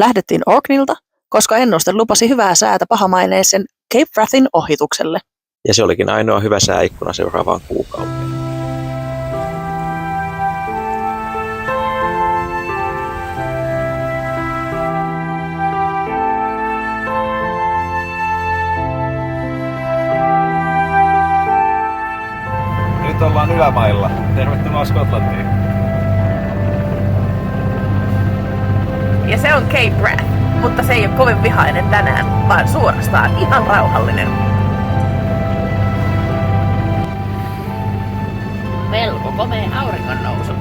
Lähdettiin Orkneylta, koska ennuste lupasi hyvää säätä pahamaineisen Cape Wrathin ohitukselle. Ja se olikin ainoa hyvä sääikkuna seuraavaan kuukauteen. Nyt ollaan ylämailla. Tervetuloa Skotlantiin. Ja se on Cape Wrath, mutta se ei ole kovin vihainen tänään, vaan suorastaan ihan rauhallinen. Melko komea auringonnousu.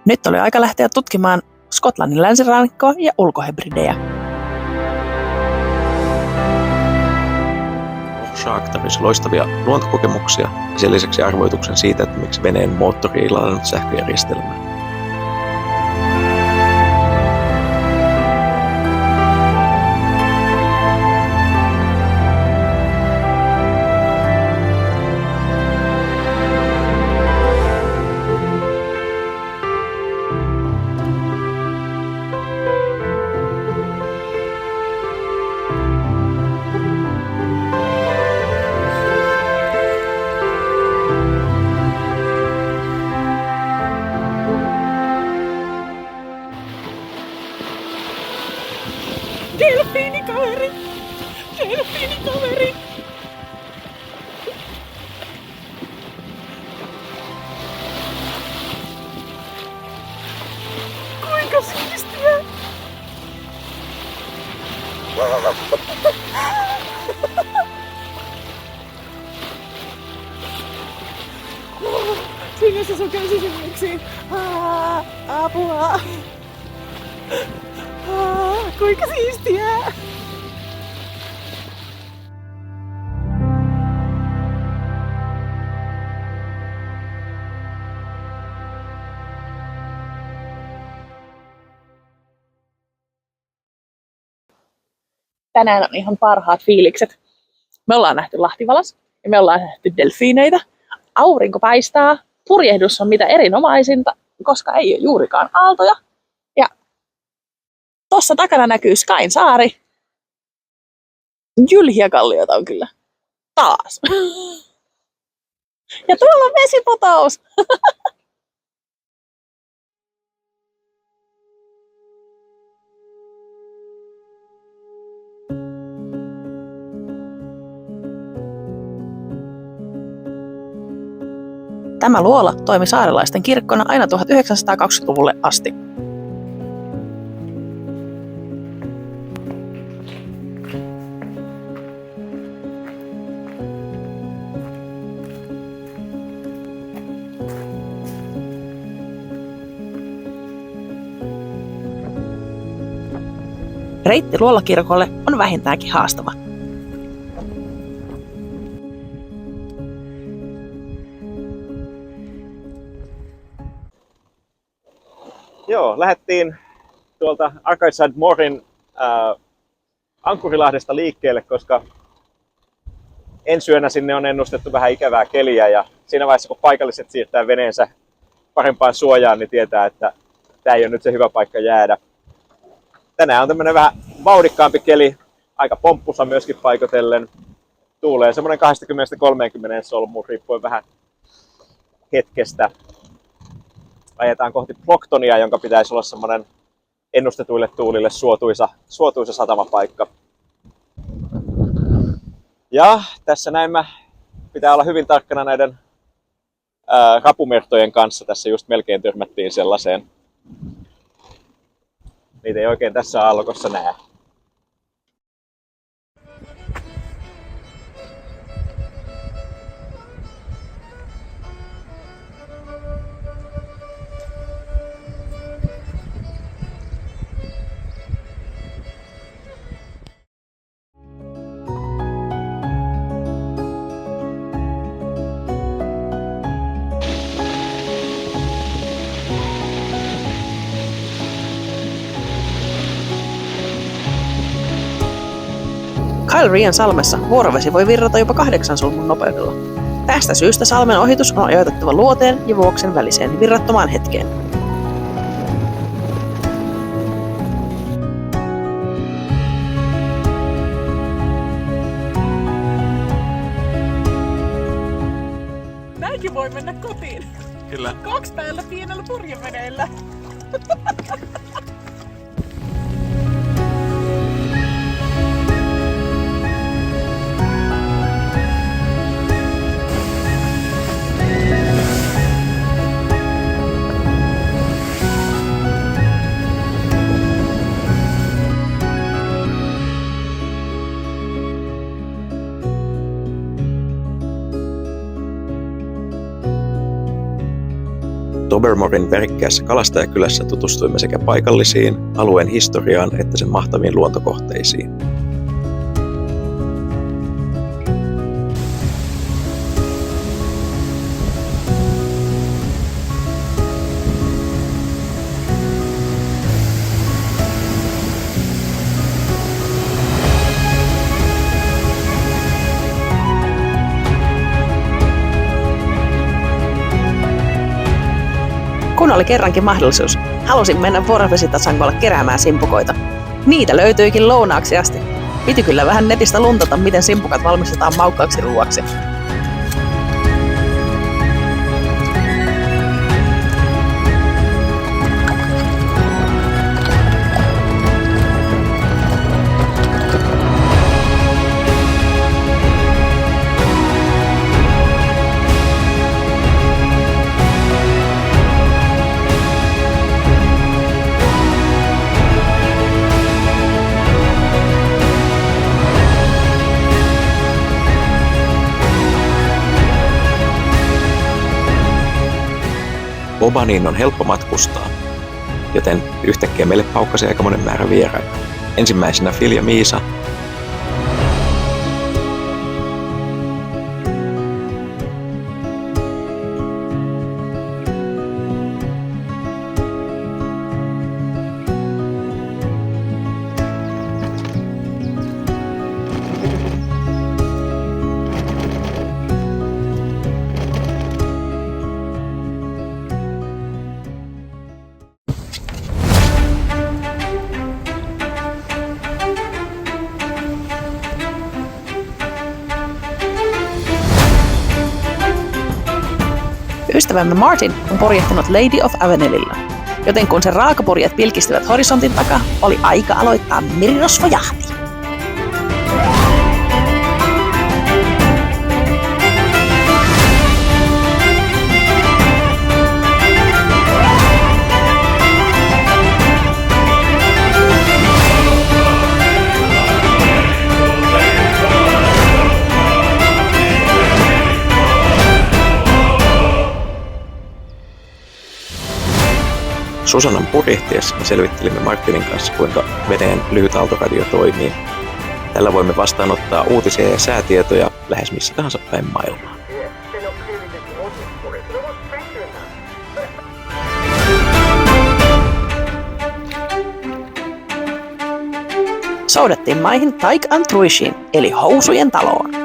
Nyt oli aika lähteä tutkimaan Skotlannin länsirannikkoa ja ulkohebridejä. Shark tarjosi loistavia luontokokemuksia ja sen lisäksi arvoituksen siitä, että miksi veneen moottori ei ladannut sähköjärjestelmää. Delfiinikaveri! Delfiinikaveri! Kuinka siistiä! Siinä se sun käsisimmeksi. Apua! Kuinka siistiä! Tänään on ihan parhaat fiilikset. Me ollaan nähty lahtivalas ja me ollaan nähty delfiineitä. Aurinko paistaa. Purjehdus on mitä erinomaisinta, koska ei ole juurikaan aaltoja. Ja tossa takana näkyy Skyn saari. Jylhiä kalliota on kyllä. Taas. Ja tuolla on vesipotous. Tämä luola toimi saarelaisten kirkkona aina 1920-luvulle asti. Reitti luolakirkolle on vähintäänkin haastava. Joo, lähdettiin tuolta Arkansas Morin Ankkurilahdesta liikkeelle, koska ensi yönä sinne on ennustettu vähän ikävää keliä ja siinä vaiheessa kun paikalliset siirtää veneensä parempaan suojaan, niin tietää, että tämä ei ole nyt se hyvä paikka jäädä. Tänään on tämmöinen vähän vauhdikkaampi keli, aika pomppusa myöskin paikotellen. Tuulee semmoinen 20-30 solmuun riippuen vähän hetkestä. Ajetaan kohti Plocktonia, jonka pitäisi olla semmoinen ennustetuille tuulille suotuisa satamapaikka. Ja tässä näin pitää olla hyvin tarkkana näiden rapumertojen kanssa. Tässä just melkein törmättiin sellaiseen. Niitä ei oikein tässä aallokossa näe. Kyle Rian salmessa vuorovesi voi virrata jopa 8 sulmun nopeudella. Tästä syystä salmen ohitus on ajoitettava luoteen ja vuoksen väliseen virrattomaan hetkeen. Näinkin voi mennä kotiin. Kyllä. 2 päällä pienellä purjeveneellä. Tobermorin värikkäässä kalastajakylässä tutustuimme sekä paikallisiin, alueen historiaan että sen mahtaviin luontokohteisiin. Kun oli kerrankin mahdollisuus, halusin mennä vuorovesitasangolle keräämään simpukoita. Niitä löytyikin lounaaksi asti. Piti kyllä vähän netistä luntata, miten simpukat valmistetaan maukkaaksi ruuaksi. Bobaniin on helppo matkustaa, joten yhtäkkiä meille paukkasi aikamoinen määrä vieraita. Ensimmäisenä Phil ja Miisa. Ystävämme Martin on purjehtinut Lady of Avenelilla, joten kun sen raakapurjet pilkistivät horisontin takaa, oli aika aloittaa merirosvojahti. Susannan purjehtiessa me selvittelimme Martinin kanssa, kuinka veneen lyhyt aaltoradio toimii. Tällä voimme vastaanottaa uutisia ja säätietoja lähes missä tahansa päin maailmaa. Soudattiin maihin Taik an Truishiin, eli housujen taloon.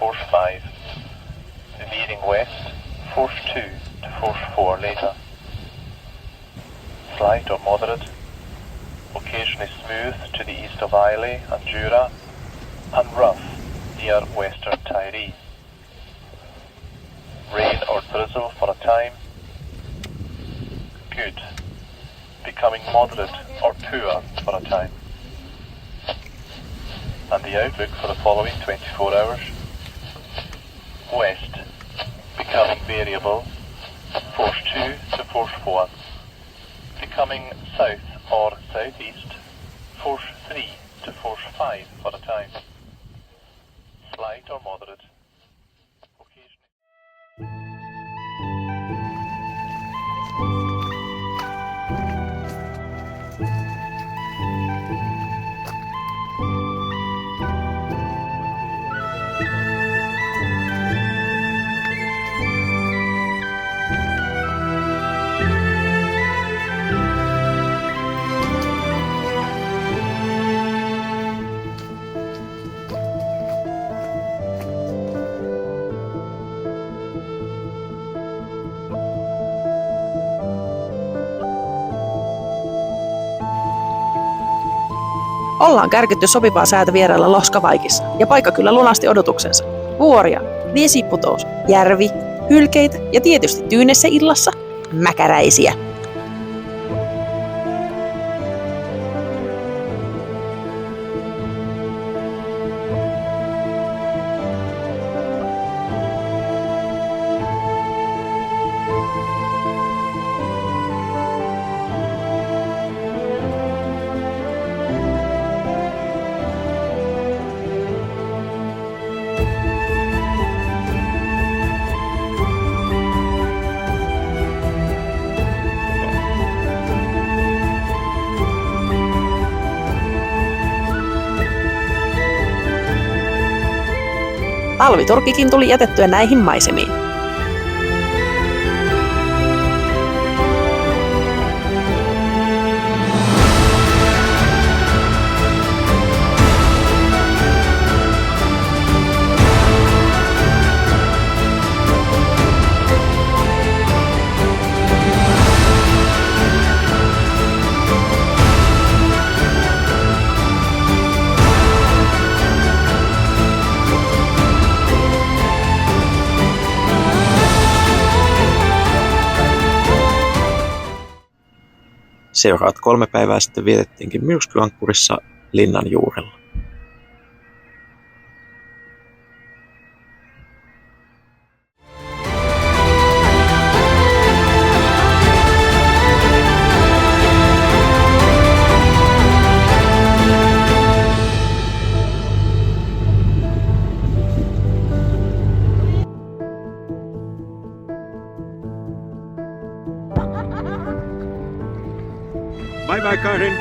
Force 5, veering west, Force 2 to Force 4 later. Slight or moderate, occasionally smooth to the east of Islay and Jura, and rough near western Tyree. rain or drizzle for a time. Good. Becoming moderate or poor for a time. And the outlook for the following 24 hours. West. Becoming variable. Force 2 to force 4. Becoming south or southeast. Force 3 to force 5 for a time. Slight or moderate. Occasionally. Ollaan kärkytty sopivaa säätä vierailla Loskavaikissa, ja paikka kyllä lunasti odotuksensa. Vuoria, vesiputous, järvi, hylkeitä ja tietysti tyynessä illassa mäkäräisiä. Talviturkikin tuli jätettyä näihin maisemiin. Seuraavat 3 päivää sitten vietettiinkin myrskyankkurissa linnan juurella. Bye bye, Karin.